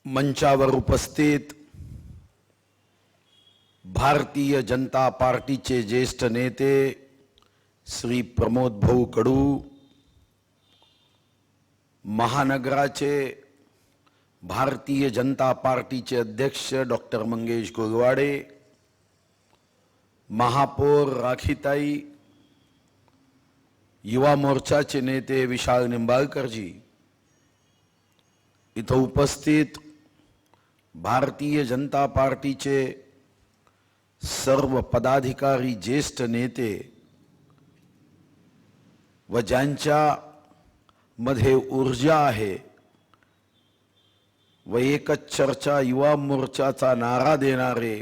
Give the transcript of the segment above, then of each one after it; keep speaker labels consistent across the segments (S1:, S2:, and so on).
S1: मंचावर उपस्थित भारतीय जनता पार्टीचे ज्येष्ठ नेते श्री प्रमोद भाऊ कडू, महानगराचे भारतीय जनता पार्टीचे अध्यक्ष डॉक्टर मंगेश गोगवाडे, महापौर राखीताई, युवा मोर्चाचे नेते विशाल निंबाळकरजी, इथं उपस्थित भारतीय जनता पार्टीचे सर्व पदाधिकारी, ज्येष्ठ नेते व ज्यांच्या मध्ये ऊर्जा आहे व एकच चर्चा युवा मोर्चाचा नारा देणारे,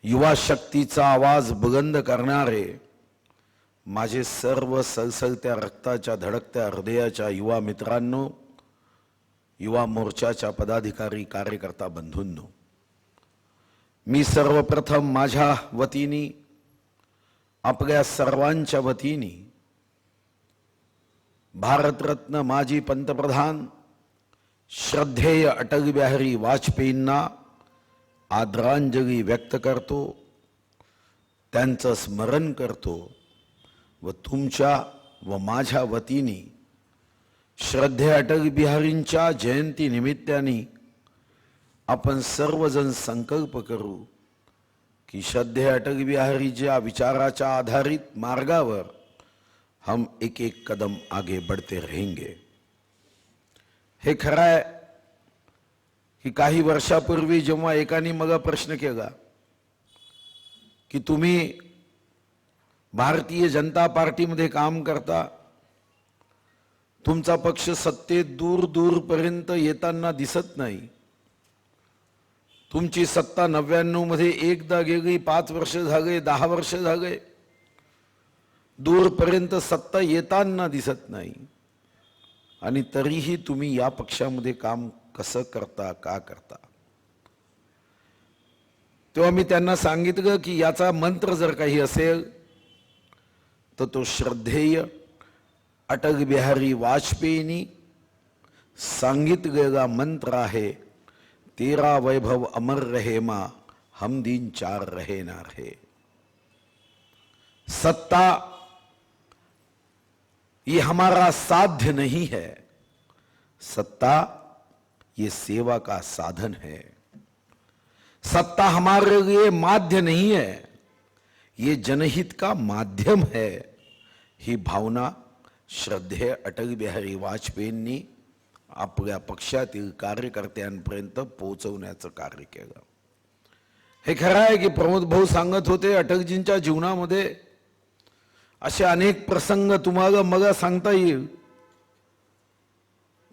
S1: युवा शक्तीचा आवाज बुलंद करणारे माझे सर्व सळसळत्या रक्ताच्या धडकत्या हृदयाच्या युवा मित्रांनो, युवा मोर्चाच्या पदाधिकारी कार्यकर्ता बंधूंनो, मी सर्वप्रथम माझ्या वतीने आपल्या सर्वांच्या वतीने भारतरत्न माजी पंतप्रधान श्रद्धेय अटल बिहारी वाजपेयींना आदरांजली व्यक्त करतो, त्यांचं स्मरण करतो व तुमच्या व माझ्या वतीने श्रद्धेय अटल बिहारींच्या जयंती निमित्ताने आपण सर्वजण संकल्प करू की श्रद्धेय अटल बिहारी जी विचाराच्या आधारित मार्गावर हम एक एक कदम आगे बढ़ते रहेंगे। हे खरं आहे की काही वर्षापूर्वी जेव्हा एकाने मला प्रश्न केला की तुम्ही भारतीय जनता पार्टीमध्ये काम करता, तुमचा पक्ष सत्तेत दूर दूर पर्यंत येताना दिसत नाही, तुमची सत्ता 99 मध्ये एकदा गेली, 5 वर्ष झाले, 10 वर्ष झाले, दूरपर्यंत सत्ता येताना दिसत नाही आणि तरीही तुम्ही या पक्षामध्ये काम कसं करता, का करता? तेव्हा मी त्यांना सांगितलं की याचा मंत्र जर काही असेल तर तो श्रद्धेय अटल बिहारी वाजपेयींनी सांगितलेला मंत्र आहे, तेरा वैभव अमर रहे मां, हम दिन चार रहे ना रहे। सत्ता ये हमारा साध्य नहीं है, सत्ता ये सेवा का साधन है। सत्ता हमारे लिए माध्य नहीं है, ये जनहित का माध्यम है। ही भावना श्रद्धेय अटल बिहारी वाजपेयींनी आपल्या पक्षातील कार्यकर्त्यांपर्यंत पोहोचवण्याचं कार्य केलं। हे खरं आहे की प्रमोद भाऊ सांगत होते, अटलजींच्या जीवनामध्ये असे अनेक प्रसंग तुम्हाला मला सांगता येईल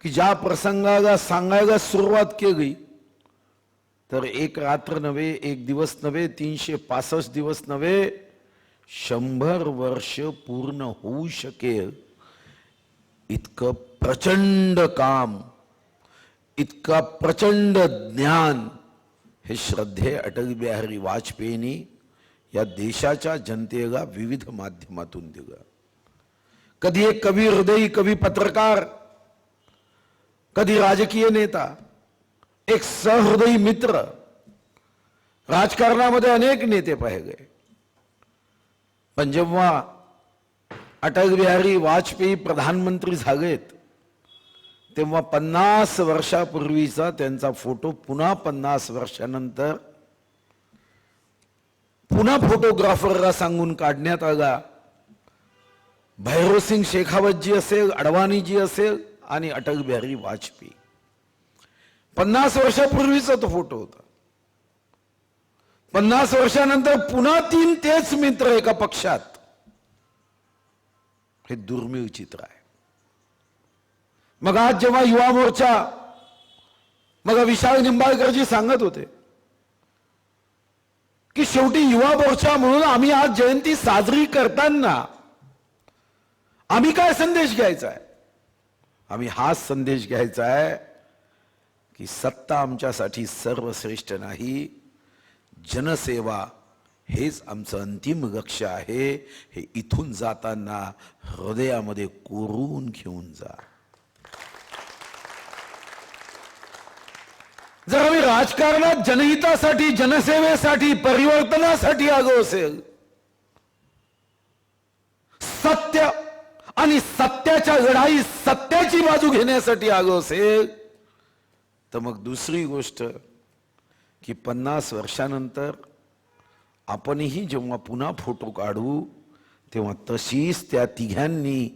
S1: की ज्या प्रसंगाला सांगायला सुरुवात केली तर एक रात्र नव्हे, एक दिवस नव्हे, 365 दिवस नव्हे, 100 वर्ष पूर्ण होऊ शकेल इतकं प्रचंड काम, इतका प्रचंड ज्ञान हे श्रद्धेय अटल बिहारी वाजपेयींनी या देशाच्या जनतेला विविध माध्यमातून दिलं। कधी एक कवी हृदयी, कवी पत्रकार, कधी राजकीय नेता, एक सहृदयी मित्र। राजकारणामध्ये अनेक नेते पाहिले, पण जेव्हा अटल बिहारी वाजपेयी प्रधानमंत्री झालेत तेव्हा 50 वर्षापूर्वीचा त्यांचा फोटो पुन्हा 50 वर्षानंतर पुन्हा फोटोग्राफरला सांगून काढण्यात आला। भैरोसिंग शेखावत जी असेल, अडवाणी जी असेल आणि अटल बिहारी वाजपेयी, 50 वर्षापूर्वीचा तो फोटो होता। 50 वर्षानंतर पुन्हा 3 तेच मित्र एका पक्षात, हे दुर्मिळ चित्र आहे। मग आज जेव्हा युवा मोर्चा, मग विशाल निंबाळकरजी सांगत होते की शेवटी युवा मोर्चा म्हणून आम्ही आज जयंती साजरी करताना आम्ही काय संदेश घ्यायचा आहे? आम्ही हाच संदेश घ्यायचा आहे की सत्ता आमच्यासाठी सर्वश्रेष्ठ नाही, जनसेवा हेच आमचं अंतिम लक्ष्य आहे। हे इथून जाताना हृदयामध्ये कोरून घेऊन जा। राजकारणात जनहितासाठी, जनसेवेसाठी, परिवर्तनासाठी आलो असेल, सत्य आणि सत्याच्या लढाई, सत्याची बाजू घेण्यासाठी आलो असेल, तर मग दुसरी गोष्ट की 50 वर्षानंतर आपणही जेव्हा पुन्हा फोटो काढू तेव्हा तशीच त्या तिघांनी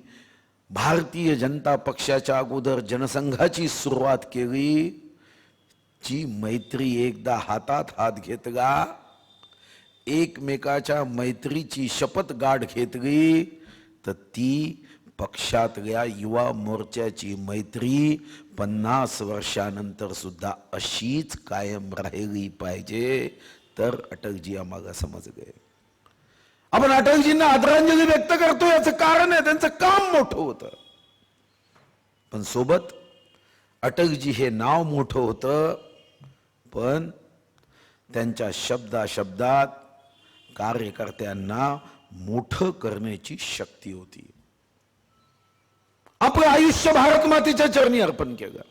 S1: भारतीय जनता पक्षाच्या अगोदर जनसंघाची सुरुवात केली, जी मैत्री एकदा हातात हात घेतला, एकमेकाच्या मैत्रीची शपथ गाठ घेतली, तर ती पक्षातल्या युवा मोर्चाची मैत्री 50 वर्षानंतर सुद्धा अशीच कायम राहिली पाहिजे. तर अटलजी आम्हाला समजले. आपण अटलजींना आदरांजली व्यक्त करतो, याचं कारण आहे त्यांचं काम मोठं होतं, पण सोबत अटलजी हे नाव मोठं होतं, पण त्यांच्या शब्दात कार्यकर्त्यांना मोठं करण्याची शक्ती होती. आपलं आयुष्य भारत मातेच्या चरणी अर्पण केलं.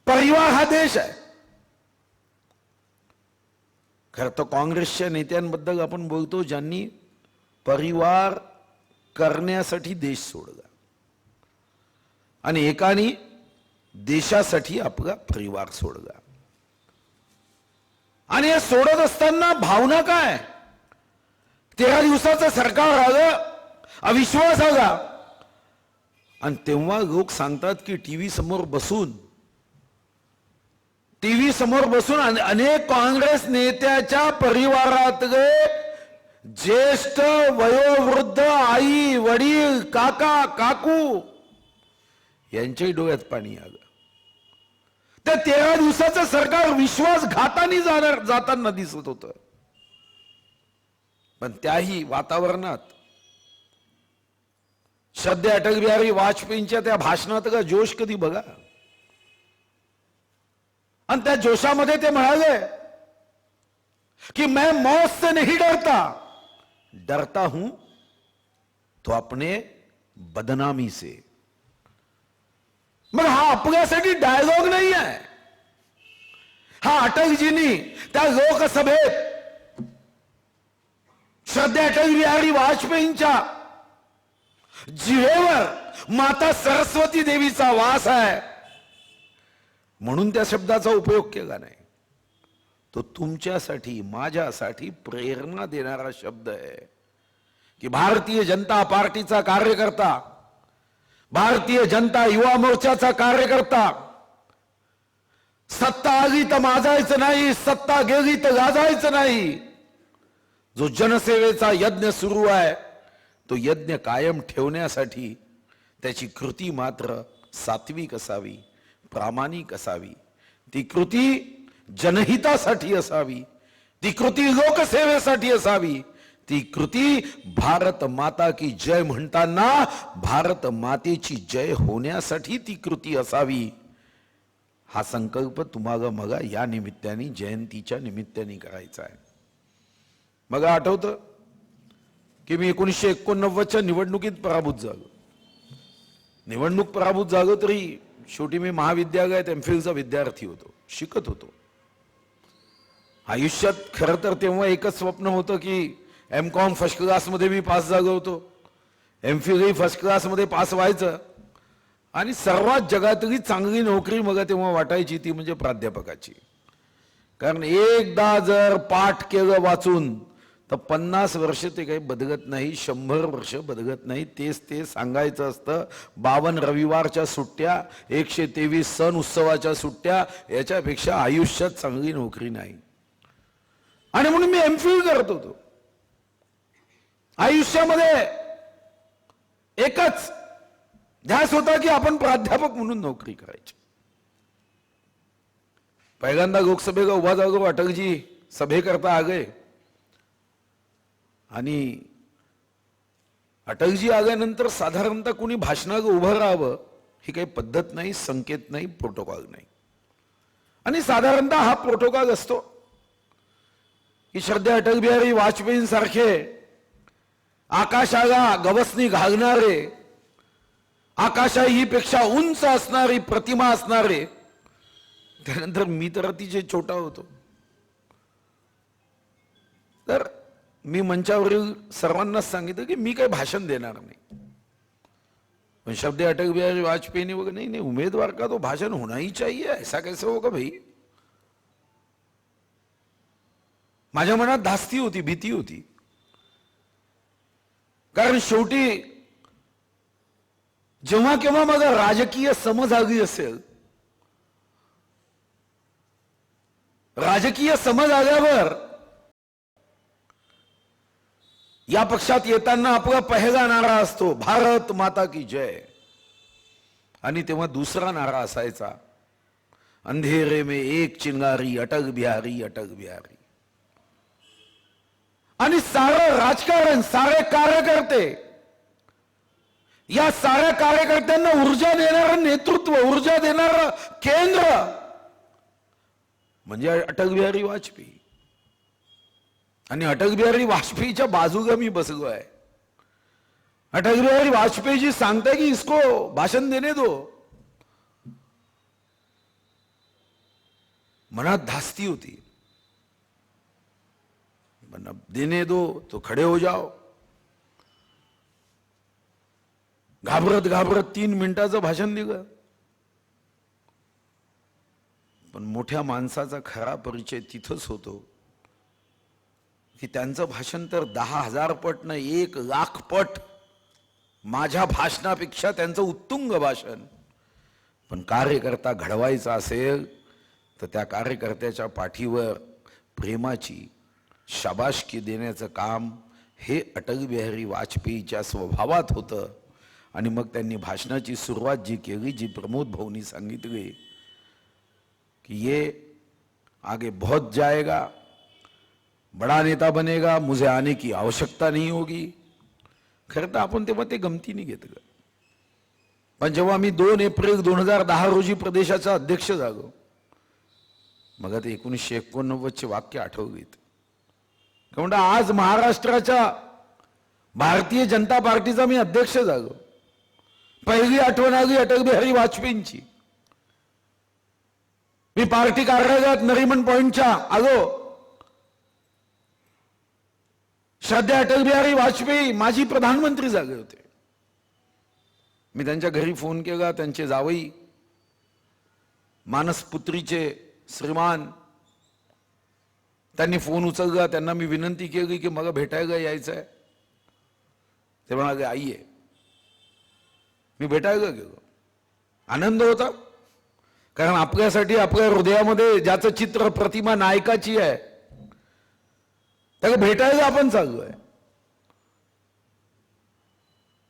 S1: परिवार हा देश आहे. खरं तर काँग्रेसच्या नेत्यांबद्दल आपण बोलतो ज्यांनी परिवार करण्यासाठी देश सोडला, आणि एकाने देशासाठी आपला परिवार सोडला. आणि हे सोडत असताना भावना काय, 13 दिवसाचं सरकार आलं, अविश्वास आला, आणि तेव्हा लोक सांगतात की टीव्ही समोर बसून अनेक काँग्रेस नेत्याच्या परिवारातले ज्येष्ठ वयोवृद्ध आई वडील काका काकू यांच्याही डोळ्यात पाणी आलं. त्या 13 दिवसाचं सरकार विश्वासघाताने जाताना दिसत होतं. पण त्याही वातावरणात श्रद्धेय अटल बिहारी वाजपेयींच्या त्या भाषणातला जोश कधी बघा. आणि त्या जोशामध्ये ते म्हणाले कि मैं मौत से नहीं डरता हूं तो अपने बदनामी से. मग हा आपल्यासाठी डायलॉग नाही आहे, हा अटलजींनी त्या लोकसभेत श्रद्धेय अटल बिहारी वाजपेयींच्या जिव्हेवर माता सरस्वती देवीचा वास आहे म्हणून त्या शब्दाचा उपयोग केला नाही. तो तुमच्यासाठी माझ्यासाठी प्रेरणा देणारा शब्द आहे की भारतीय जनता पार्टीचा कार्यकर्ता, भारतीय जनता युवा मोर्चाचा कार्यकर्ता, सत्ता आली तर माजायचं नाही, सत्ता गेली तर गाजायचं नाही. जो जनसेवेचा यज्ञ सुरू आहे तो यज्ञ कायम ठेवण्यासाठी त्याची कृती मात्र सात्विक असावी, प्रामाणिक असावी, ती कृती जनहितासाठी असावी, ती कृती लोकसेवेसाठी असावी, ती कृती भारत माता की जय म्हणताना भारत मातेची जय होण्यासाठी ती कृती असावी. हा संकल्प तुम्हाला मग या निमित्ताने जयंतीच्या निमित्ताने करायचा आहे. मग आठवतं की मी 1989च्या निवडणुकीत पराभूत झालो. निवडणूक पराभूत झालो तरी शेवटी मी महाविद्यालयात एमफिलचा विद्यार्थी होतो, शिकत होतो. आयुष्यात खरं तर तेव्हा एकच स्वप्न होतं की एमकॉम फर्स्ट क्लासमध्ये मी पास झालो होतो, एमफिलही फर्स्ट क्लासमध्ये पास व्हायचं, आणि सर्वात जगातली चांगली नोकरी मला तेव्हा वाटायची ती म्हणजे प्राध्यापकाची. कारण एकदा जर पाठ केलं वाचून तर 50 वर्ष ते काही बदलत नाही, 100 वर्ष बदलत नाही. तेच ते सांगायचं असतं. 52 रविवारच्या सुट्ट्या, 123 सण उत्सवाच्या सुट्ट्या, याच्यापेक्षा आयुष्यात चांगली नोकरी नाही. आणि म्हणून मी एमफिल करत होतो. आयुष्यामध्ये एकच ध्यास होता की आपण प्राध्यापक म्हणून नोकरी करायची. पहिल्यांदा लोकसभेला उभा झालो, अटलजी सभेकरता आगे, आणि अटलजी आल्यानंतर साधारणतः कोणी भाषणाला उभं राहावं ही काही पद्धत नाही, संकेत नाही, प्रोटोकॉल नाही. आणि साधारणतः हा प्रोटोकॉल असतो की श्रद्धेय अटल बिहारी वाजपेयींसारखे आकाशाला गवसणी घालणारे, आकाशाहीपेक्षा उंच असणारी प्रतिमा असणारे त्यानंतर मी तर अतिशय छोटा होतो. तर मी मंचावरील सर्वांनाच सांगितलं की मी काही भाषण देणार नाही. पण शब्द अटल बिहारी वाजपेयी ने वगैरह नहीं, उम्मीदवार का तो भाषण होना ही चाहिए, ऐसा कैसे होगा भाई. माझ्या मनात धास्ती होती, भीती होती. कारण शेवटी जेव्हा केव्हा मला राजकीय समज आली असेल, राजकीय समज आल्यावर या पक्षात येताना आपला पहिला नारा असतो भारत माता की जय, आणि तेव्हा दुसरा नारा असायचा अंधेरे में एक चिंगारी अटल बिहारी अटल बिहारी. आणि सारं राजकारण, सारे कार्यकर्ते, या साऱ्या कार्यकर्त्यांना ऊर्जा देणारं नेतृत्व, ऊर्जा देणारं केंद्र म्हणजे अटल बिहारी वाजपेयी. आणि अटल बिहारी वाजपेयीच्या बाजूला मी बसलो आहे. अटल बिहारी वाजपेयी जी सांगते कि इसको भाषण देने दो. मनात धास्ती होती, अब देने दो तो खड़े हो जाओ. घाबरत घाबरत 3 मिनिटाचं भाषण दिलं. पण मोठ्या माणसाचा खरा परिचय तिथंच होतो की त्यांचं भाषण तर 10,000 पट न 1,00,000 पट माझ्या भाषणापेक्षा त्यांचं उत्तुंग भाषण. पण कार्यकर्ता घडवायचा असेल तर त्या कार्यकर्त्याच्या पाठीवर प्रेमाची शाबासकी देण्याचं काम हे अटल बिहारी वाजपेयीच्या स्वभावात होतं. आणि मग त्यांनी भाषणाची सुरुवात जी केली, जी प्रमोद भाऊनी सांगितली कि ये आगे बहुत जाएगा, बड़ा नेता बनेगा, मुझे आने की आवश्यकता नहीं होगी. खरं तर आपण तेव्हा ते गमतीने घेतलं. पण जेव्हा मी 2 एप्रिल 2010 रोजी प्रदेशाचा अध्यक्ष झालो, मग ते 1989 वाक्य आठवलीत. कारण आज महाराष्ट्राच्या भारतीय जनता पार्टीचा मी अध्यक्ष झालो. पहिली आठवण आली अटल बिहारी वाजपेयींची. मी पार्टी कार्यालयात नरीमन पॉइंटच्या आलो. श्रद्धेय अटल बिहारी वाजपेयी माजी प्रधानमंत्री झाले होते. मी त्यांच्या घरी फोन केला. त्यांचे जावई मानसपुत्रीचे श्रीमान, त्यांनी फोन उचलला. त्यांना मी विनंती केली की मला भेटायला यायचंय. ते म्हणाले आईये. मी भेटायला गेलो. आनंद होता, कारण आपल्यासाठी आपल्या हृदयामध्ये ज्याचं चित्र, प्रतिमा नायकाची आहे, त्याला भेटायला आपण चाललोय.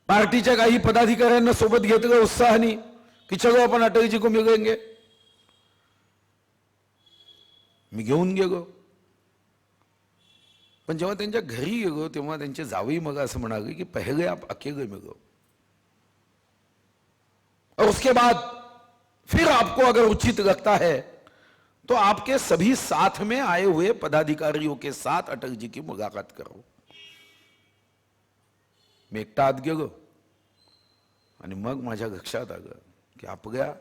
S1: पार्टीच्या काही पदाधिकाऱ्यांना सोबत घेतलं उत्साहाने की चलो आपण अटलजी को मिलेंगे. मी घेऊन गेलो. पण जेव्हा त्यांच्या घरी गेलो तेव्हा त्यांचे जावई मग असं म्हणाले की पहले आप अकेले मिलो और उसके बाद फिर आपको अगर उचित लगता है तो आपके सभी साथ में आए हुए पदाधिकारियों के साथ अटल जी की मुलाकात करो. मी एकटा आत गेलो आणि मग माझ्या लक्षात आलं की आपल्या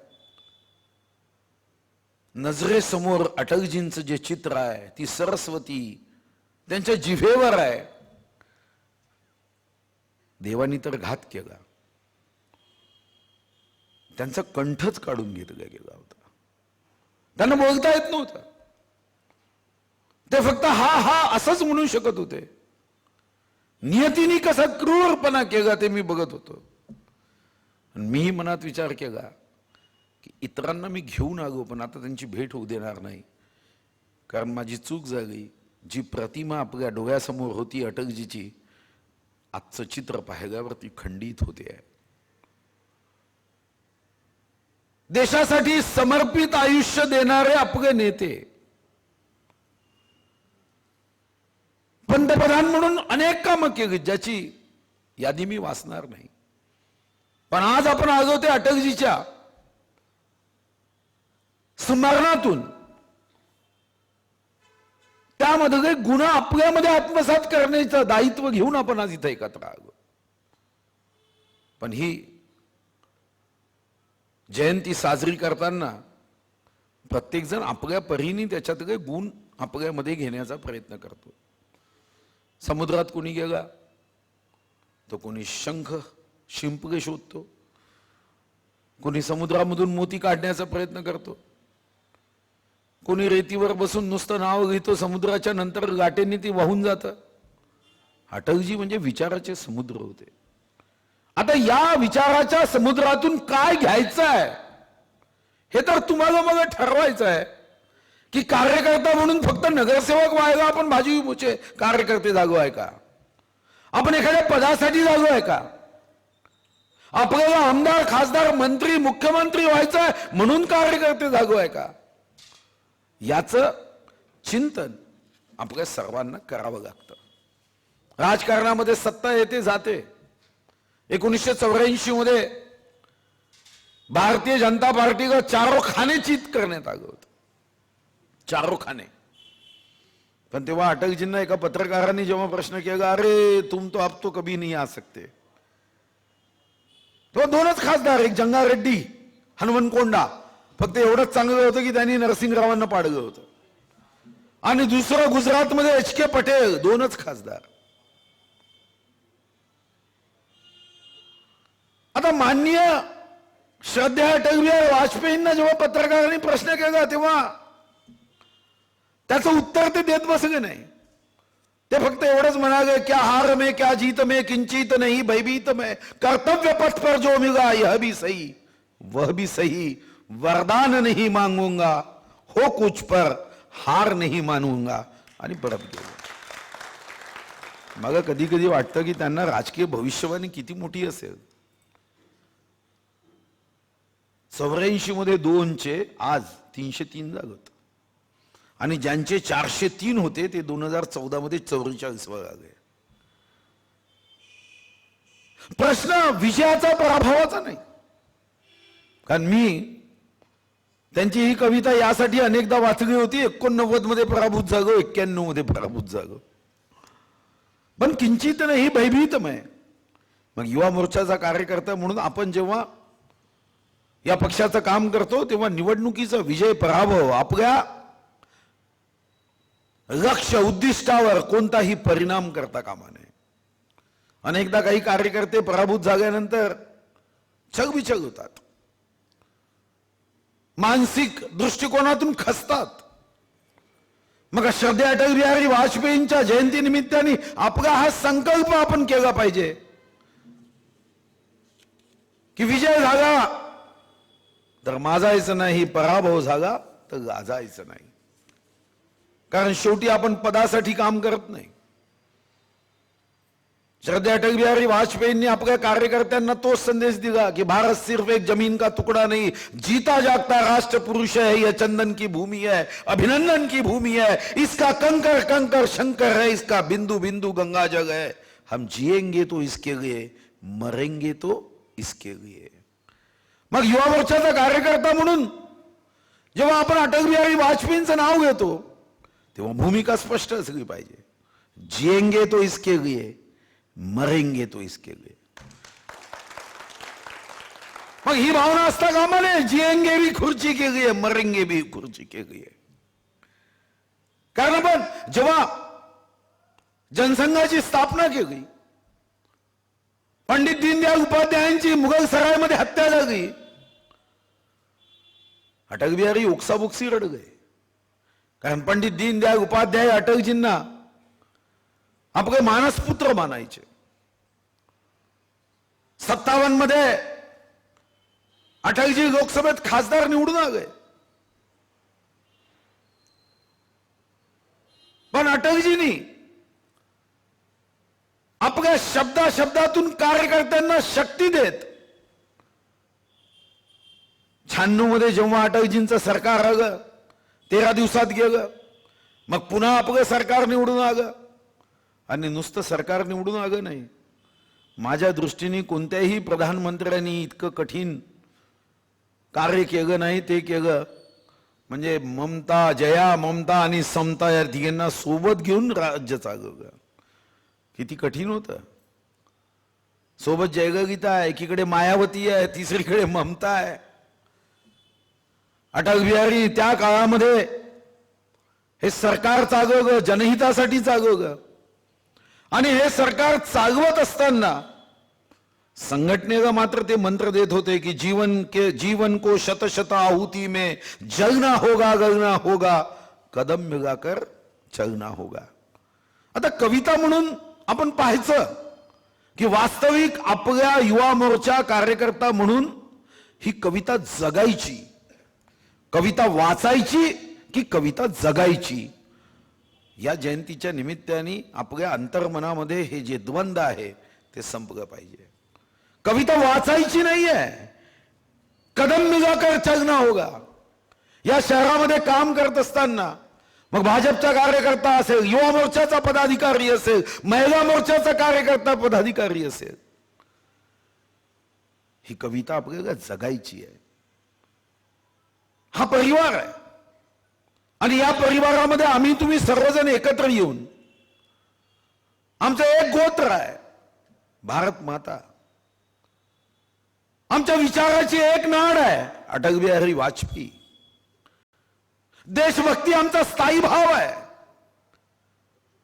S1: नजरेसमोर अटलजींचं जे चित्र आहे, ती सरस्वती त्यांच्या जिभेवर आहे. देवानी तर घात केला, त्यांचा कंठच काढून घेतला गेला होता. त्यांना बोलता येत नव्हतं. ते फक्त हा हा असंच म्हणू शकत होते. नियतीने कसा क्रूरपणा केला ते मी बघत होतो. मी मनात विचार केला की इतरांना मी घेऊन आलो, पण आता त्यांची भेट होऊ देणार नाही. कारण माझी चूक झाली. जी प्रतिमा आपल्या डोळ्यासमोर होती अटलजीची, आजचं चित्र पाहिल्यावर ती खंडित होते. देशासाठी समर्पित आयुष्य देणारे आपले नेते, पंतप्रधान म्हणून अनेक कामं केली ज्याची यादी मी वाचणार नाही. पण आज आपण आलो ते अटलजीच्या स्मरणातून त्यामध्ये गुण आपल्यामध्ये आत्मसात करण्याचं दायित्व घेऊन आपण आज इथे एकत्र आलो. पण ही जयंती साजरी करताना प्रत्येक जण आपल्या परीने त्याच्यातले गुण आपल्यामध्ये घेण्याचा प्रयत्न करतो. समुद्रात कोणी गेला तो कोणी शंख शिंपले शोधतो, कोणी समुद्रामधून मोती काढण्याचा प्रयत्न करतो, कोणी रेतीवर बसून नुसतं नाव घेतो, समुद्राच्या नंतर लाटेंनी ती वाहून जातं. अटलजी म्हणजे विचाराचे समुद्र होते. आता या विचाराच्या समुद्रातून काय घ्यायचं आहे हे तर तुम्हाला मग ठरवायचं आहे की कार्यकर्ता म्हणून फक्त नगरसेवक व्हायला आपण भाजी मोचे कार्यकर्ते जागो आहे का? आपण एखाद्या पदासाठी जागो आहे का? आपल्याला आमदार खासदार मंत्री मुख्यमंत्री व्हायचं आहे म्हणून कार्यकर्ते जागो आहे का? याचं चिंतन आपल्या सर्वांना करावं लागतं. राजकारणामध्ये सत्ता येते जाते. 1984 मध्ये भारतीय जनता पार्टीला चारों खाने चित करण्यात आलं होतं. चारों खाने. पण तेव्हा अटलजींना एका पत्रकारांनी जेव्हा प्रश्न केला, अरे तुम तो अब तो कभी नहीं आ सकते, तो दोनच खासदार, एक जंगारेड्डी हनुमनकोंडा, फक्त एवढंच चांगलं होतं की त्यांनी नरसिंहरावांना पाडलं होतं, आणि दुसरं गुजरातमध्ये एच.के. पटेल, दोनच खासदार. आता माननीय श्रद्धेय अटल बिहारी वाजपेयींना जेव्हा पत्रकारांनी प्रश्न केला तेव्हा त्याचं उत्तर ते देत बसले नाही. ते फक्त एवढंच म्हणाले, क्या हार में क्या जीत में किंचित नहीं भयभीत में, कर्तव्य पथ पर जो मिला यह भी सही वह भी सही, वरदान नहीं मांगूंगा हो कुछ पर हार नहीं मानूंगा, आणि परत गेले. मला कधी कधी वाटतं की त्यांना राजकीय भविष्यवाणी किती मोठी असेल. 84 मध्ये 2चे आज 303 झालेत, आणि ज्यांचे 403 होते ते 2014 मध्ये 44 वर आले. प्रश्न विजयाचा पराभवाचा नाही. कारण मी त्यांची ही कविता यासाठी अनेकदा वाचली होती. 89 मध्ये पराभूत झालो, 91 मध्ये पराभूत झालो, पण किंचित नाही भयभीतमय. मग युवा मोर्चाचा कार्यकर्ता म्हणून आपण जेव्हा या पक्षाचं काम करतो तेव्हा निवडणुकीचा विजय पराभव आपल्या लक्ष्य उद्दिष्टावर कोणताही परिणाम करता कामा नये. अनेकदा काही कार्यकर्ते पराभूत झाल्यानंतर छगबिछग होतात, मानसिक दृष्टिकोनातून खचतात. मग श्रद्धेय अटल बिहारी वाजपेयींच्या जयंती निमित्ताने आपला हा संकल्प आपण केला पाहिजे की विजय झाला तर माजायचं नाही, पराभव झाला तर गाजायचं नाही. कारण शेवटी आपण पदासाठी काम करत नाही. श्रद्धेय अटल बिहारी वाजपेयींनी आपल्या कार्यकर्त्यांना तोच संदेश दिला की भारत सिर्फ एक जमीन का टुकड़ा नहीं, जीता जागता राष्ट्र पुरुष है, यह चंदन की भूमि है, अभिनंदन की भूमि है, इसका कंकर कंकर शंकर है, इसका बिंदु बिंदु गंगा जल है. हम जिएंगे तो इसके लिए, मरेंगे तो इसके लिए. मग युवा मोर्चाचा कार्यकर्ता म्हणून जेव्हा आपण अटल बिहारी वाजपेयींचं नाव घेतो तेव्हा भूमिका स्पष्ट असली पाहिजे. जिएंगे तो इसके लिए, मरेंगे तो इसके लिए. मग ही भावना असता कामा नये. जिएंगे भी खुर्ची के लिए, मरेंगे भी खुर्ची के लिए. कारण आपण जेव्हा जनसंघाची स्थापना केली, पंडित दीनदयाल उपाध्यायांची मुघल सरायमध्ये हत्या झाली, अटल बिहारी ओक्साबोक्सी रडले. कारण पंडित दीनदयाल उपाध्याय अटलजींना आपले मानसपुत्र मानायचे. 57 मध्ये अटलजी लोकसभेत खासदार निवडून आले, पण अटलजींनी आपल्या शब्दातून कार्यकर्त्यांना शक्ती देत 96 मध्ये जेव्हा अटलजींचं सरकार आलं 13 दिवसात गेलं, मग पुन्हा आपलं सरकार निवडून आलं. आणि नुसतं सरकार निवडून आलं नाही, माझ्या दृष्टीने कोणत्याही प्रधानमंत्र्यांनी इतकं कठीण कार्य केलं नाही ते केलं. म्हणजे जया ममता आणि समता या तिघांना सोबत घेऊन राज्य चालवलं. किती कठीण होतं. सोबत जयललिता आहे, एकीकडे मायावती आहे, तिसरीकडे ममता आहे. अटल बिहारी त्या काळामध्ये हे सरकार चालव ग, जनहितासाठी चालव ग. आणि हे सरकार चालवत असताना संघटनेला मात्र ते मंत्र देत होते की जीवन को शत शत आहुति में जलना होगा कदम मिलाकर चलना होगा. आता कविता म्हणून आपण पाहायचं की वास्तविक आपल्या युवा मोर्चा कार्यकर्ता म्हणून ही कविता जगायची, कविता वाचायची की कविता जगायची. या जयंतीच्या निमित्ताने आपल्या अंतर्मनामध्ये हे जे द्वंद्व आहे ते संपलं पाहिजे. कविता वाचायची नाहीये, कदम मिलाकर चलना होगा. या शहरामध्ये काम करत असताना मग भाजपचा कार्यकर्ता असेल, युवा मोर्चाचा पदाधिकारी असेल, महिला मोर्चाचा कार्यकर्ता पदाधिकारी असेल, ही कविता आपल्याला जगायची आहे. हा परिवार आहे आणि या परिवारामध्ये आम्ही तुम्ही सर्वजण एकत्र येऊन आमचं एक गोत्र आहे, भारत माता. आमच्या विचाराची एक नाड आहे, अटल बिहारी वाजपेयी. देशभक्ती आमचा स्थायी भाव आहे.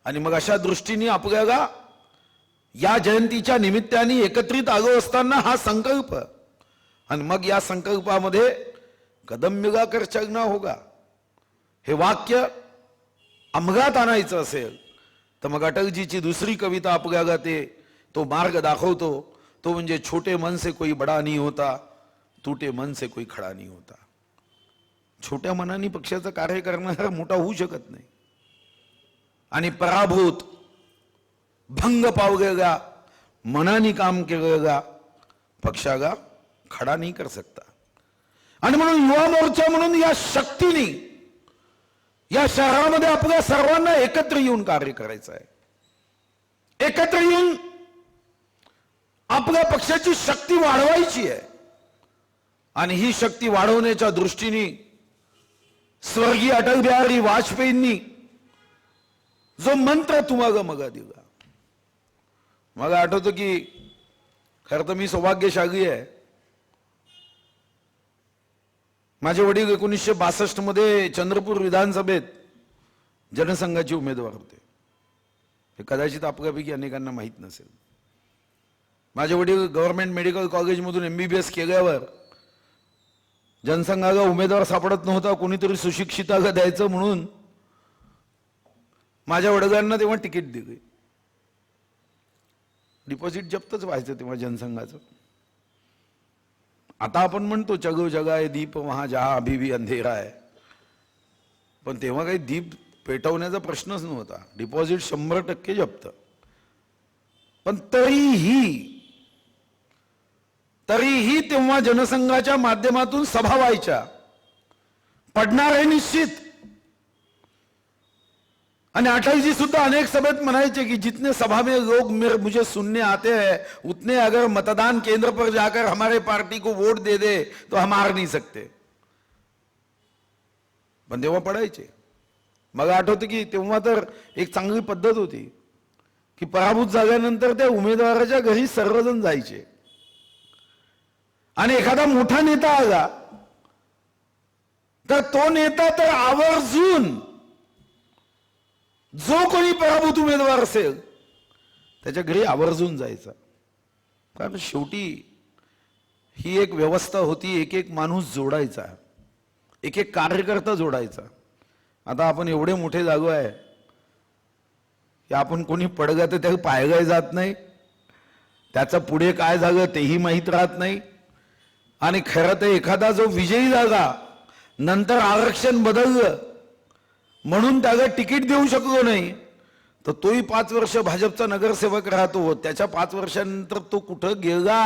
S1: आणि मग अशा दृष्टीने आपल्याला या जयंतीच्या निमित्ताने एकत्रित आलो असताना हा संकल्प, आणि मग या संकल्पामध्ये कदम मिलाकर चलना होगा हे वाक्य अंमलात आणायचं असेल तर मग अटलजीची दुसरी कविता आपल्याला तो मार्ग दाखवतो. तो म्हणजे छोटे मन से कोई बड़ा नहीं होता, टूटे मन से कोई खड़ा नहीं होता. छोट्या मनाने पक्षाचं कार्य करणारा मोठा होऊ शकत नाही आणि पराभूत भंग पावलेला मनाने काम केलेला पक्षाला खडा नाही कर सकता. आणि म्हणून युवा मोर्चा म्हणून या शक्तीने या शहरामध्ये आपल्या सर्वांना एकत्र येऊन कार्य करायचं आहे. एकत्र येऊन आपल्या पक्षाची शक्ती वाढवायची आहे. आणि ही शक्ती वाढवण्याच्या दृष्टीने स्वर्गीय अटल बिहारी वाजपेयींनी जो मंत्र तुम्हाला मगा दिला, मला आठवतं की खरं तर मी सौभाग्यशाली आहे. माझे वडील 1962 मध्ये चंद्रपूर विधानसभेत जनसंघाचे उमेदवार होते. हे कदाचित आपल्यापैकी अनेकांना माहीत नसेल. माझे वडील गव्हर्नमेंट मेडिकल कॉलेजमधून MBBS केल्यावर जनसंघाला उमेदवार सापडत नव्हता, कोणीतरी सुशिक्षिताला द्यायचं म्हणून माझ्या वडिलांना तेव्हा तिकीट दिली. डिपॉझिट जप्तच व्हायचं तेव्हा जनसंघाचं. आता आपण म्हणतो चगो जगाए दीप वहां जहां अभी भी अंधेरा है, पण तेव्हा काही दीप पेटवण्याचा प्रश्नच नव्हता. डिपॉझिट 100% जप्त. पण तरीही तेव्हा जनसंघाच्या माध्यमातून सभा व्हायच्या, पडणार आहे निश्चित. आणि अटलजी सुद्धा अनेक सभेत म्हणायचे की जितने सभा में लोग मुझे सुनने आते हैं उतने अगर मतदान केंद्र पर जाकर हमारे पार्टी को वोट दे दे तो हम हार नहीं सकते. पण तेव्हा पडायचे. मला आठवतं की तेव्हा तर एक चांगली पद्धत होती की पराभूत झाल्यानंतर त्या उमेदवाराच्या घरी सर्वजण जायचे आणि एखादा मोठा नेता आला तर तो नेता तर आवर्जून जो कोणी पराभूत उमेदवार असेल त्याच्या घरी आवर्जून जायचा. कारण शेवटी ही एक व्यवस्था होती, एक एक माणूस जोडायचा, एक एक कार्यकर्ता जोडायचा. आता आपण एवढे मोठे जागो आहे की आपण कोणी पडलं तर त्याला पाहायला जात नाही, त्याचं पुढे काय झालं तेही माहीत राहत नाही. आणि खरं तर एखादा जो विजयी झाला नंतर आरक्षण बदललं म्हणून त्याला तिकीट देऊ शकलो नाही तर तोही 5 वर्ष भाजपचा नगरसेवक राहतो. त्याच्या 5 वर्षांनंतर तो कुठं गेला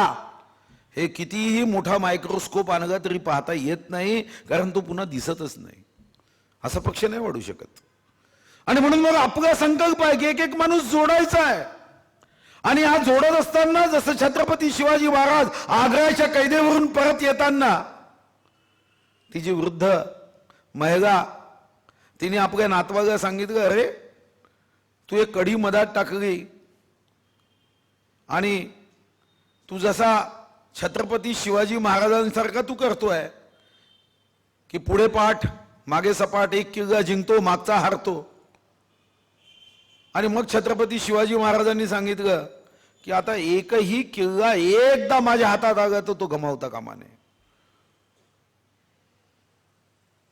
S1: हे कितीही मोठा मायक्रोस्कोप आणला तरी पाहता येत नाही, कारण तो पुन्हा दिसतच नाही. असा पक्ष नाही वाढू शकत. आणि म्हणून मग आपला संकल्प आहे की एक एक माणूस जोडायचा आहे. आणि हा जोडत असताना जसं छत्रपती शिवाजी महाराज आग्र्याच्या कैदेवरून परत येताना ती जी वृद्ध महिला तिने आपल्या नातवाला सांगितलं, अरे तू एक कढी मधात टाकली आणि तू जसा छत्रपती शिवाजी महाराजांसारखा तू करतोय की पुढे पाठ मागे सपाट, एक किल्ला जिंकतो मागचा हारतो. आणि मग छत्रपती शिवाजी महाराजांनी सांगितलं की आता एकही किल्ला एकदा माझ्या हातात आला तर तो गमावता कामा नये.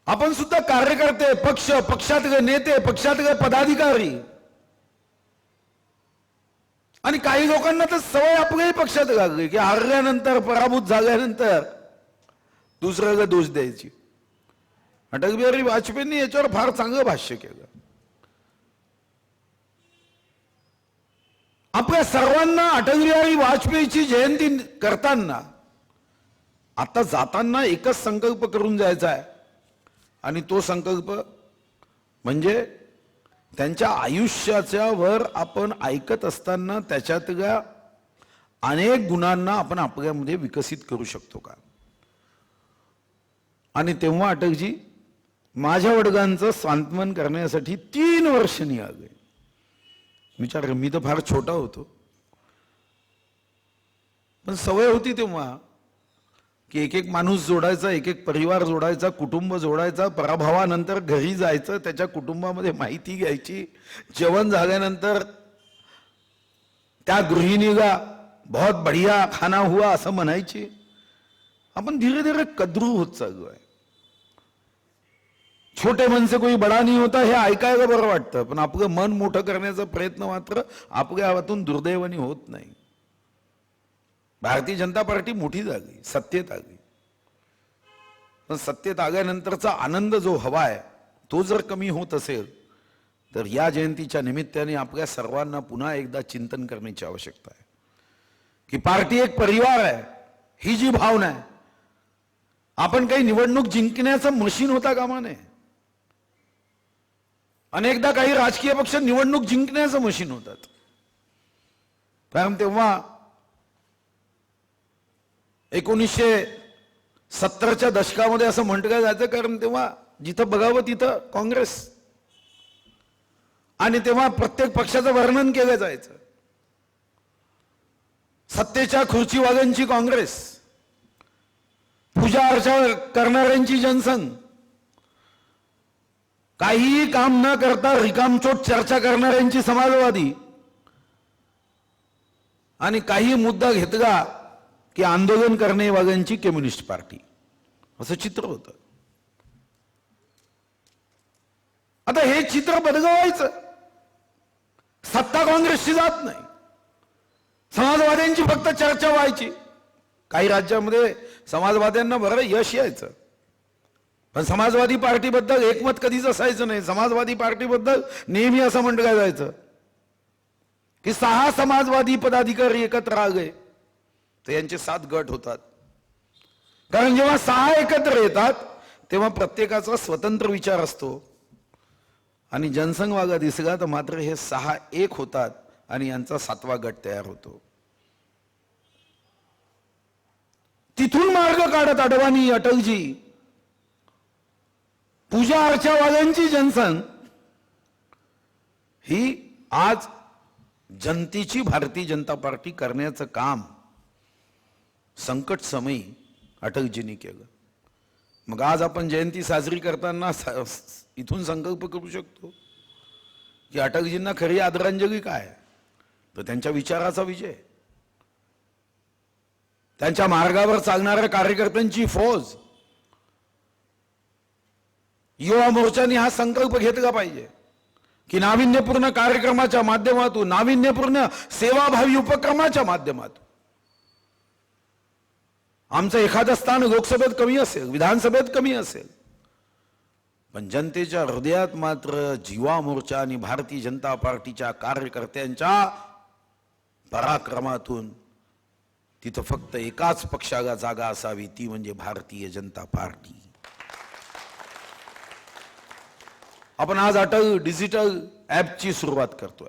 S1: आपण सुद्धा कार्यकर्ते, पक्ष, पक्षातले नेते, पक्षातले पदाधिकारी आणि काही लोकांना तर सवय आपल्याही पक्षात लागली की हारल्यानंतर, पराभूत झाल्यानंतर दुसऱ्याला दोष द्यायची. अटल बिहारी वाजपेयींनी याच्यावर फार चांगलं भाष्य केलं. आपल्या सर्वांना अटल बिहारी वाजपेयीची जयंती करताना आता जाताना एकच संकल्प करून जायचा आहे आणि तो संकल्प म्हणजे त्यांच्या आयुष्याच्या वर आपण ऐकत असताना त्याच्यातल्या अनेक गुणांना आपण आपल्यामध्ये विकसित करू शकतो का. आणि तेव्हा अटलजी माझ्या वडिलांचं सांत्वन करण्यासाठी 3 वर्ष निघाले. विचार, मी तर फार छोटा होतो, पण सवय होती तेव्हा की एक एक माणूस जोडायचा, एक एक परिवार जोडायचा, कुटुंब जोडायचा. पराभवानंतर घरी जायचं, त्याच्या कुटुंबामध्ये माहिती घ्यायची. जेवण झाल्यानंतर त्या गृहिणीला बहुत बढ़िया खाना हुआ असं म्हणायची. आपण धीरे धीरे कद्रू होत चाललो आहे. छोटे मन से कोई बडा नहीं होता हे ऐकायला बरं वाटतं, पण आपलं मन मोठं करण्याचा प्रयत्न मात्र आपल्या हातून दुर्दैवाने होत नाही. भारतीय जनता पार्टी मोठी झाली, सत्तेत आली, पण सत्तेत आल्यानंतरचा आनंद जो हवा आहे तो जर कमी होत असेल तर या जयंतीच्या निमित्ताने आपल्या सर्वांना पुन्हा एकदा चिंतन करण्याची आवश्यकता आहे की पार्टी एक परिवार आहे. ही जी भावना आहे, आपण काही निवडणूक जिंकण्याचं मशीन होता कामा नये. अनेकदा काही राजकीय पक्ष निवडणूक जिंकण्याचं मशीन होतात, कारण तेव्हा 1970च्या दशकामध्ये असं म्हटलं जायचं, कारण तेव्हा जिथं बघावं तिथं काँग्रेस, आणि तेव्हा प्रत्येक पक्षाचं वर्णन केलं जायचं. सत्तेच्या खुर्चीवाल्यांची काँग्रेस, पूजा अर्चा करणाऱ्यांची जनसंघ, काहीही काम न करता रिकामचोट चर्चा करणाऱ्यांची समाजवादी, आणि काही मुद्दा घेतला की आंदोलन करण्यावाल्यांची कम्युनिस्ट पार्टी, असं चित्र होतं. आता हे चित्र बदलवायचं. सत्ता काँग्रेसची जात नाही, समाजवाद्यांची फक्त चर्चा व्हायची. काही राज्यामध्ये समाजवाद्यांना बरं यश यायचं, पण समाजवादी पार्टीबद्दल एकमत कधीच असायचं नाही. समाजवादी पार्टीबद्दल नेहमी असं म्हटलं जायचं की 6 समाजवादी पदाधिकारी एकत्र आले तर यांचे 7 गट होतात. कारण जेव्हा 6 एकत्र येतात तेव्हा प्रत्येकाचा स्वतंत्र विचार असतो, आणि जनसंघवागा दिसला तर मात्र हे 6 एक होतात आणि यांचा 7वा गट तयार होतो. तिथून मार्ग काढत अडवाणी, अटलजी, पूजा अर्चावाल्यांची जनसंघ ही आज जनतेची भारतीय जनता पार्टी करण्याचं काम संकट समयी अटलजींनी केलं. मग आज आपण जयंती साजरी करताना इथून संकल्प करू शकतो की अटलजींना खरी आदरांजली काय, तर त्यांच्या विचाराचा विजय, त्यांच्या मार्गावर चालणाऱ्या कार्यकर्त्यांची फौज. युवा मोर्चाने हा संकल्प घेतला पाहिजे की नाविन्यपूर्ण कार्यक्रमाच्या माध्यमातून, नाविन्यपूर्ण सेवाभावी उपक्रमाच्या माध्यमातून आमचं एखादं स्थान लोकसभेत कमी असेल, विधानसभेत कमी असेल, पण जनतेच्या हृदयात मात्र युवा मोर्चा आणि भारतीय जनता पार्टीच्या कार्यकर्त्यांच्या पराक्रमातून तिथं फक्त एकाच पक्षाला जागा असावी, ती म्हणजे भारतीय जनता पार्टी. आपण आज अटल डिजिटल ॲपची सुरुवात करतोय.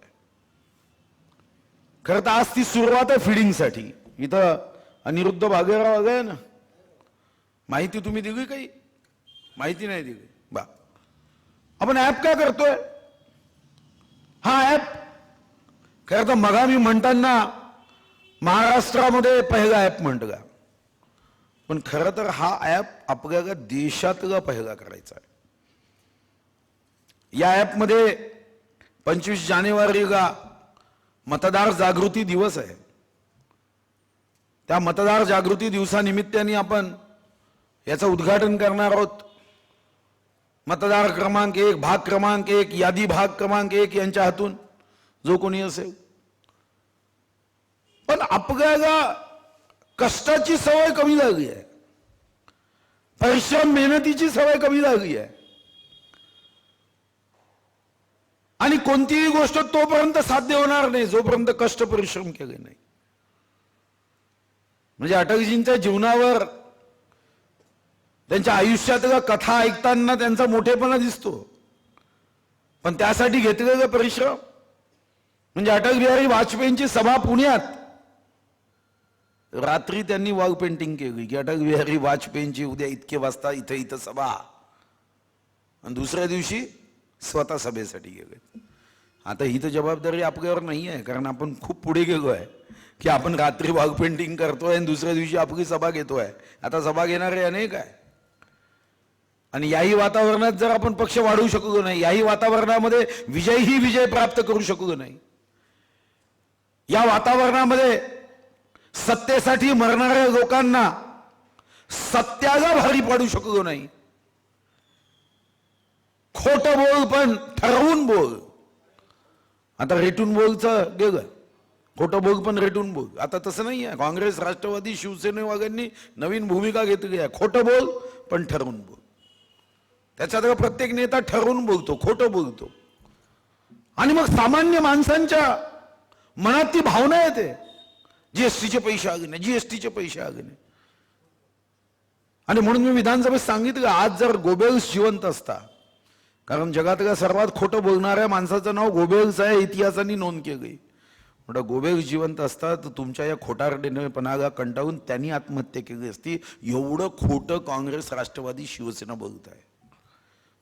S1: खरं तर आज ती सुरुवात आहे फिडिंगसाठी. इथं अनिरुद्ध भागेराव आले ना, माहिती तुम्ही दिली काही? माहिती नाही दिली बा. आपण ॲप काय करतोय? हा ॲप खरं तर मगा मी म्हणताना महाराष्ट्रामध्ये पहिला ॲप म्हटला, पण खरं तर हा ॲप आपल्याला देशातला पहिला करायचा आहे. या ॲपमध्ये 25 जानेवारीला मतदार जागृती दिवस आहे. त्या मतदार जागृती दिवसानिमित्ताने आपण याचं उद्घाटन करणार आहोत. मतदार क्रमांक 1, भाग क्रमांक 1, यादी भाग क्रमांक 1 यांच्या हातून जो कोणी असेल. पण आपल्याला कष्टाची सवय कमी झाली आहे, परिश्रम मेहनतीची सवय कमी झाली आहे. आणि कोणतीही गोष्ट तोपर्यंत साध्य होणार नाही जोपर्यंत कष्ट परिश्रम केले नाही. म्हणजे अटलजींच्या जीवनावर, त्यांच्या आयुष्यातल्या कथा ऐकताना त्यांचा मोठेपणा दिसतो. पण त्यासाठी घेतलेला परिश्रम म्हणजे अटल बिहारी वाजपेयींची सभा पुण्यात, रात्री त्यांनी वॉल पेंटिंग केली की अटल बिहारी वाजपेयींची उद्या इतके वाजता इथे इथं सभा, आणि दुसऱ्या दिवशी स्वतः सभेसाठी गेले. आता ही तर जबाबदारी आपल्यावर नाही आहे, कारण आपण खूप पुढे गेलो आहे की आपण रात्री वॉल पेंटिंग करतोय आणि दुसऱ्या दिवशी आपली सभा घेतोय. आता सभा घेणारे अनेक आहे. आणि याही वातावरणात जर आपण पक्ष वाढवू शकलो नाही, याही वातावरणामध्ये विजय प्राप्त करू शकलो नाही, या वातावरणामध्ये सत्तेसाठी मरणाऱ्या लोकांना सत्याला भारी पाडू शकलो नाही, खोट बोल पण ठरवून बोल. आता रेटून बोलचं गेलं, खोटं बोल पण रेटून बोल. आता तसं नाही आहे. काँग्रेस, राष्ट्रवादी, शिवसेनेवाल्यांनी नवीन भूमिका घेतली आहे. खोटं बोल पण ठरवून बोल. त्याच्यात प्रत्येक नेता ठरवून बोलतो, खोटं बोलतो. आणि मग सामान्य माणसांच्या मनात ती भावना येते, जीएसटीचे पैसे आले नाही, जीएसटीचे पैसे आले नाही. आणि म्हणून मी विधानसभेत सांगितलं, आज जर गोबेल्स जिवंत असता, कारण जगातल्या सर्वात खोटं बोलणाऱ्या माणसाचं नाव गोबेल्स आहे, इतिहासाने नोंद केली. म्हटलं गोबेल्स जिवंत असता तर तुमच्या या खोटारडेपणाला कंटाळून त्यांनी आत्महत्या केली असती. एवढं खोटं काँग्रेस, राष्ट्रवादी, शिवसेना बोलत आहे.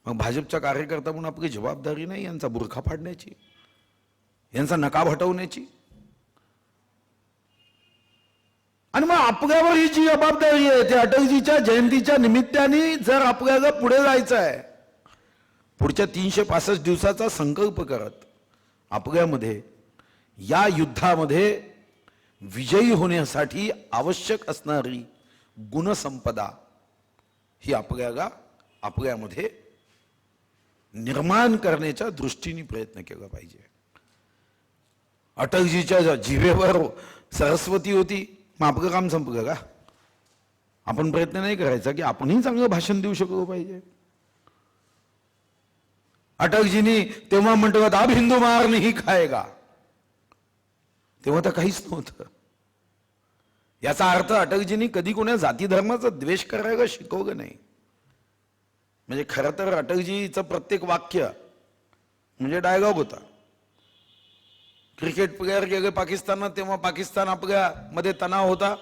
S1: मग भाजपचा कार्यकर्ता म्हणून आपली जबाबदारी नाही यांचा बुरखा फाडण्याची, यांचा नकाब हटवण्याची. आणि मग आपल्यावर ही जी जबाबदारी आहे, ते अटलजीच्या जयंतीच्या निमित्ताने जर आपल्याला पुढे जायचं आहे, पुढच्या 365 दिवसाचा संकल्प करत आपल्यामध्ये या युद्धामध्ये विजयी होण्यासाठी आवश्यक असणारी गुणसंपदा ही आपल्यामध्ये निर्माण करण्याच्या दृष्टीने प्रयत्न केला पाहिजे. अटलजीच्या जिभेवर सरस्वती होती, मग आपलं काम संपलं का? आपण प्रयत्न नाही करायचा की आपणही चांगलं भाषण देऊ शकलो पाहिजे. अटलजींनी तेव्हा म्हटलं अब हिंदू मार नाही खाएगा, तेव्हा तर काहीच नव्हतं. याचा अर्थ अटलजींनी कधी कोणा जाती धर्माचा द्वेष करायला शिकवलं नाही. म्हणजे खरं तर अटलजीचं प्रत्येक वाक्य म्हणजे डायलॉग होता. क्रिकेट प्लेयर गेले पाकिस्तानात, तेव्हा पाकिस्तान आपल्या मध्ये तणाव होता.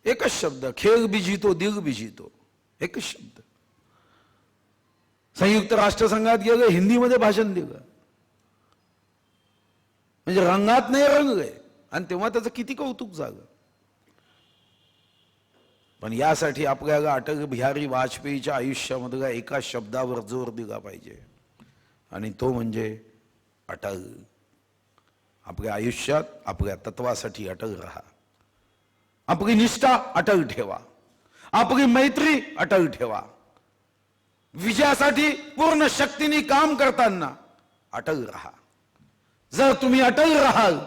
S1: एकच शब्द, खेळ भी जीतो दिल भी जीतो, एकच शब्द. संयुक्त राष्ट्रसंघात गेलं, हिंदीमध्ये भाषण दिलं, म्हणजे रंगात नाही रंगले, आणि तेव्हा त्याचं किती कौतुक झालं. पण यासाठी आपल्याला अटल बिहारी वाजपेयीच्या आयुष्यामधल्या एका शब्दावर जोर दिला पाहिजे, आणि तो म्हणजे अटल. आपल्या आयुष्यात आपल्या तत्वासाठी अटल राहा, आपली निष्ठा अटल ठेवा, आपली मैत्री अटल ठेवा. विजयासाठी पूर्ण शक्तीने काम करताना अटल राहा. जर तुम्ही अटल राहाल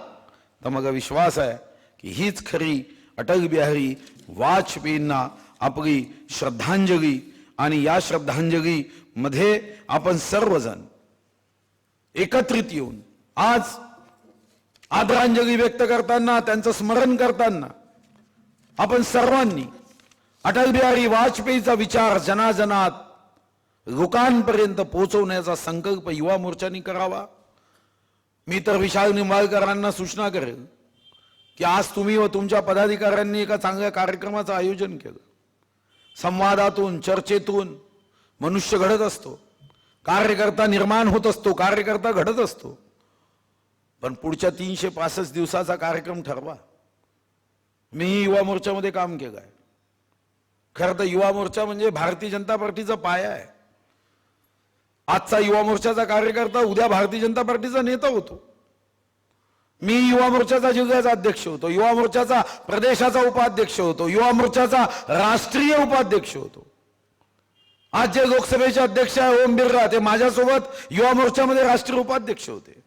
S1: तर मला विश्वास आहे की हीच खरी अटल बिहारी वाजपेयींना आपली श्रद्धांजली. आणि या श्रद्धांजली मध्ये आपण सर्वजण एकत्रित येऊन आज आदरांजली व्यक्त करताना, त्यांचं स्मरण करताना आपण सर्वांनी अटल बिहारी वाजपेयीचा विचार जनाजनात लोकांपर्यंत पोहोचवण्याचा संकल्प युवा मोर्चानी करावा. मी तर विशाल निंबाळकरांना सूचना करेल की आज तुम्ही व तुमच्या पदाधिकाऱ्यांनी एका चांगल्या कार्यक्रमाचं आयोजन केलं. संवादातून, चर्चेतून मनुष्य घडत असतो, कार्यकर्ता निर्माण होत असतो, कार्यकर्ता घडत असतो. पण पुढच्या 365 दिवसाचा कार्यक्रम ठरवा. मी युवा मोर्चामध्ये काम केलं आहे. खरं तर युवा मोर्चा म्हणजे भारतीय जनता पार्टीचा पाया आहे. आजचा युवा मोर्चाचा कार्यकर्ता उद्या भारतीय जनता पार्टीचा नेता होतो. मी युवा मोर्चाचा जिल्ह्याचा अध्यक्ष होतो, युवा मोर्चाचा प्रदेशाचा उपाध्यक्ष होतो, युवा मोर्चाचा राष्ट्रीय उपाध्यक्ष होतो. आज जे लोकसभेचे अध्यक्ष आहे ओम बिर्ला, ते माझ्यासोबत युवा मोर्चामध्ये राष्ट्रीय उपाध्यक्ष होते.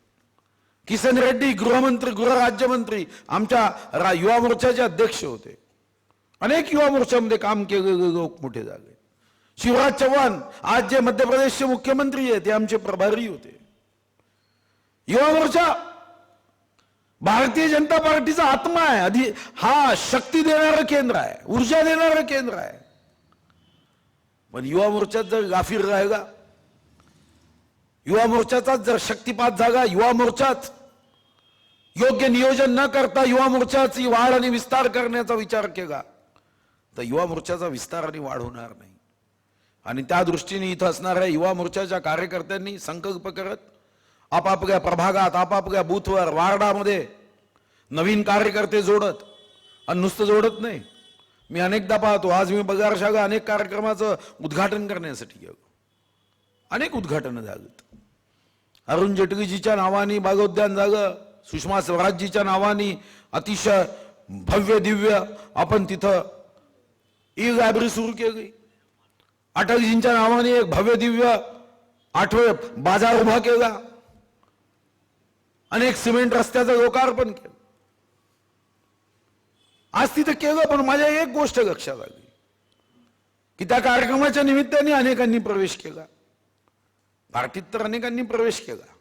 S1: किसन रेड्डी गृहमंत्री, गृहराज्यमंत्री आमच्या युवा मोर्चाचे अध्यक्ष होते. अनेक युवा मोर्चामध्ये काम केलेले लोक मोठे झाले. शिवराज चौहान आज जे मध्य प्रदेशचे मुख्यमंत्री आहेत ते आमचे प्रभारी होते. युवा मोर्चा भारतीय जनता पार्टीचा आत्मा आहे. हा शक्ती देणारं केंद्र आहे, ऊर्जा देणारं केंद्र आहे. पण युवा मोर्चात जर गाफीर राहिला, युवा मोर्चाचाच जर शक्तिपात झाला, युवा मोर्चात योग्य नियोजन न करता युवा मोर्चाची वाढ आणि विस्तार करण्याचा विचार केला, तर युवा मोर्चाचा विस्तार आणि वाढ होणार नाही. आणि त्या दृष्टीने इथं असणाऱ्या युवा मोर्चाच्या कार्यकर्त्यांनी संकल्प करत आपापल्या प्रभागात, आपापल्या बूथवर, वार्डामध्ये नवीन कार्यकर्ते जोडत, आणि नुसतं जोडत नाही, मी अनेकदा पाहतो. आज मी बगारशाला अनेक कार्यक्रमाचं उद्घाटन करण्यासाठी गेलो. अनेक उद्घाटनं झालीत. अरुण जेटलीजीच्या नावाने बागोद्यान झालं, सुषमा स्वराजजीच्या नावाने अतिशय भव्य दिव्य आपण तिथं ई लायब्ररी सुरू केली. अटलजींच्या नावाने एक भव्य दिव्य आठवे बाजार उभा केला. अनेक सिमेंट रस्त्याचं लोकार्पण केलं. आज तिथं केलं, पण माझ्या एक गोष्ट लक्षात आली की त्या कार्यक्रमाच्या निमित्ताने अनेकांनी प्रवेश केला. पार्टीत तर अनेकांनी प्रवेश केला.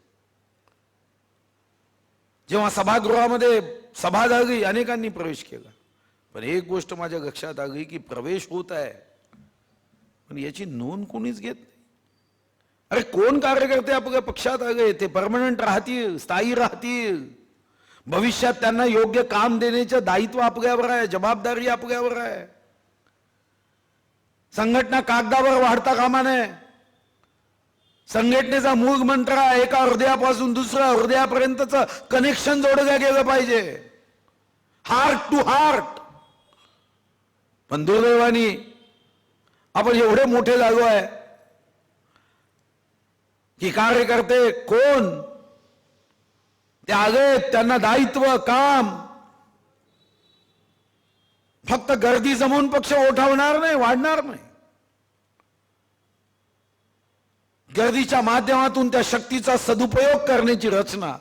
S1: जेव्हा सभागृहामध्ये सभा झाली अनेकांनी प्रवेश केला. पण एक गोष्ट माझ्या लक्षात आली की प्रवेश होत आहे, पण याची नोंद कोणीच घेत नाही. अरे कोण कार्यकर्ते आपल्या पक्षात आले, ते परमनंट राहतील, स्थायी राहतील, भविष्यात त्यांना योग्य काम देण्याचं दायित्व आपल्यावर आहे, जबाबदारी आपल्यावर आहे. संघटना कागदावर वाढता कामा नये. संघटनेचा मूळ मंत्र आहे एका हृदयापासून दुसऱ्या हृदयापर्यंतचं कनेक्शन जोडलं गेलं पाहिजे, हार्ट टू हार्ट. पण दुर्दैवाने आपण एवढे मोठे झालो आहे की कार्यकर्ते कोण ते आले, त्यांना दायित्व, काम, फक्त गर्दी जमवून पक्ष उठवणार नाही, वाढणार नाही. गर्दीच्या माध्यमातून त्या शक्तीचा सदुपयोग करण्याची रचना,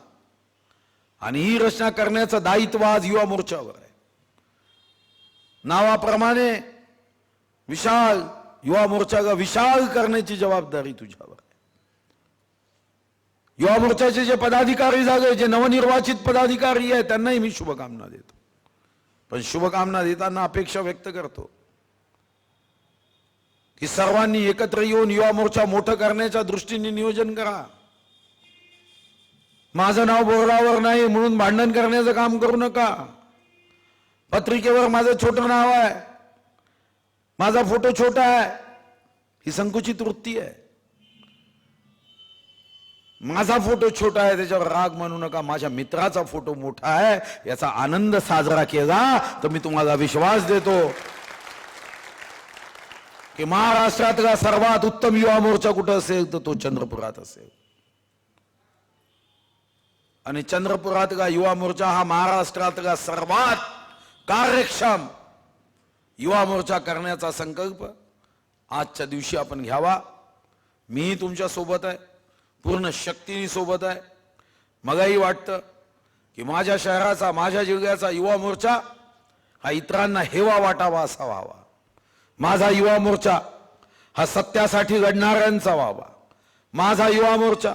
S1: आणि ही रचना करण्याचं दायित्व आज युवा मोर्चावर आहे. नावाप्रमाणे विशाल युवा मोर्चाला विशाल करण्याची जबाबदारी तुझ्यावर आहे. युवा मोर्चाचे जे पदाधिकारी झाले, जे नवनिर्वाचित पदाधिकारी आहेत, त्यांनाही मी शुभकामना देतो. पण शुभकामना देताना अपेक्षा व्यक्त करतो की सर्वांनी एकत्र येऊन युवा मोर्चा मोठं करण्याच्या दृष्टीने नियोजन करा. माझं नाव बोर्डावर नाही म्हणून भांडण करण्याचं काम करू नका. पत्रिकेवर माझं छोटं नाव आहे, माझा फोटो छोटा आहे, ही संकुचित वृत्ती आहे. माझा फोटो छोटा आहे त्याच्यावर राग मानू नका. माझ्या मित्राचा फोटो मोठा आहे याचा आनंद साजरा केला तर मी तुम्हाला विश्वास देतो की महाराष्ट्रातला सर्वात उत्तम युवा मोर्चा कुठं असेल तर तो चंद्रपुरात असेल. आणि चंद्रपुरातला युवा मोर्चा हा महाराष्ट्रातला सर्वात कार्यक्षम युवा मोर्चा करण्याचा संकल्प आजच्या दिवशी आपण घ्यावा. मी तुमच्या सोबत आहे, पूर्ण शक्तीने सोबत आहे. मलाही वाटतं की माझ्या शहराचा, माझ्या जिल्ह्याचा युवा मोर्चा हा इतरांना हेवा वाटावा असा व्हावा. माझा युवा मोर्चा हा सत्यासाठी लढणाऱ्यांचा व्हावा. माझा युवा मोर्चा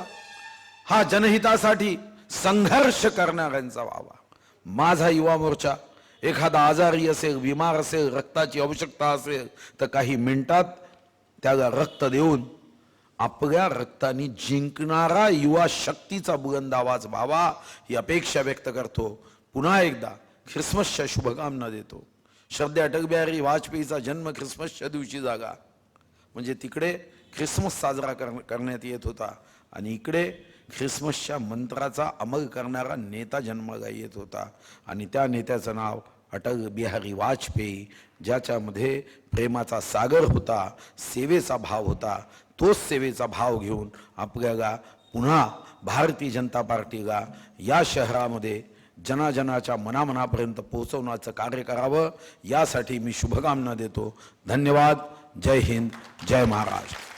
S1: हा जनहितासाठी संघर्ष करणाऱ्यांचा व्हावा. माझा युवा मोर्चा एखादा आजारी असेल, बिमार असेल, रक्ताची आवश्यकता असेल तर काही मिनिटात त्याला रक्त देऊन आपल्या रक्ताने जिंकणारा युवा शक्तीचा बुलंद आवाज व्हावा ही अपेक्षा व्यक्त करतो. पुन्हा एकदा ख्रिसमसच्या शुभकामना देतो. श्रद्धेय अटल बिहारी वाजपेयीचा जन्म ख्रिसमसच्या दिवशी जागा, म्हणजे तिकडे ख्रिसमस साजरा करण्यात येत होता आणि इकडे ख्रिसमसच्या मंत्राचा अंमल करणारा नेता जन्माला येत होता. आणि त्या नेत्याचं नाव अटल बिहारी वाजपेयी, ज्याच्यामध्ये प्रेमाचा सागर होता, सेवेचा भाव होता, तोच सेवेचा भाव घेऊन आपल्याला पुन्हा भारतीय जनता पार्टीला या शहरामध्ये जनाजनाच्या मनामनापर्यंत पोहोचवण्याचं कार्य करावं, यासाठी मी शुभकामना देतो. धन्यवाद. जय हिंद, जय महाराष्ट्र.